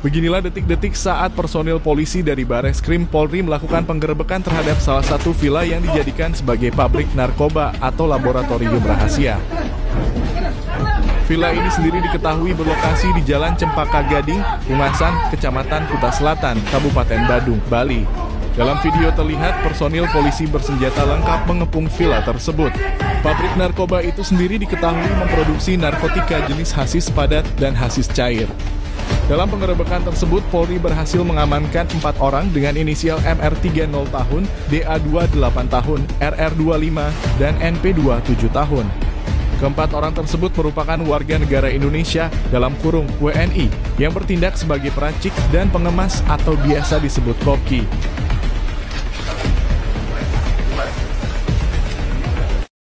Beginilah detik-detik saat personil polisi dari Bareskrim Polri melakukan penggerebekan terhadap salah satu villa yang dijadikan sebagai pabrik narkoba atau laboratorium rahasia. Villa ini sendiri diketahui berlokasi di Jalan Cempaka Gading, Ungasan, Kecamatan Kuta Selatan, Kabupaten Badung, Bali. Dalam video terlihat personil polisi bersenjata lengkap mengepung villa tersebut. Pabrik narkoba itu sendiri diketahui memproduksi narkotika jenis hasis padat dan hasis cair. Dalam penggerebekan tersebut, Polri berhasil mengamankan 4 orang dengan inisial MR 30 tahun, DA 28 tahun, RR 25, dan NP 27 tahun. Keempat orang tersebut merupakan warga negara Indonesia dalam kurung WNI yang bertindak sebagai peracik dan pengemas atau biasa disebut koki.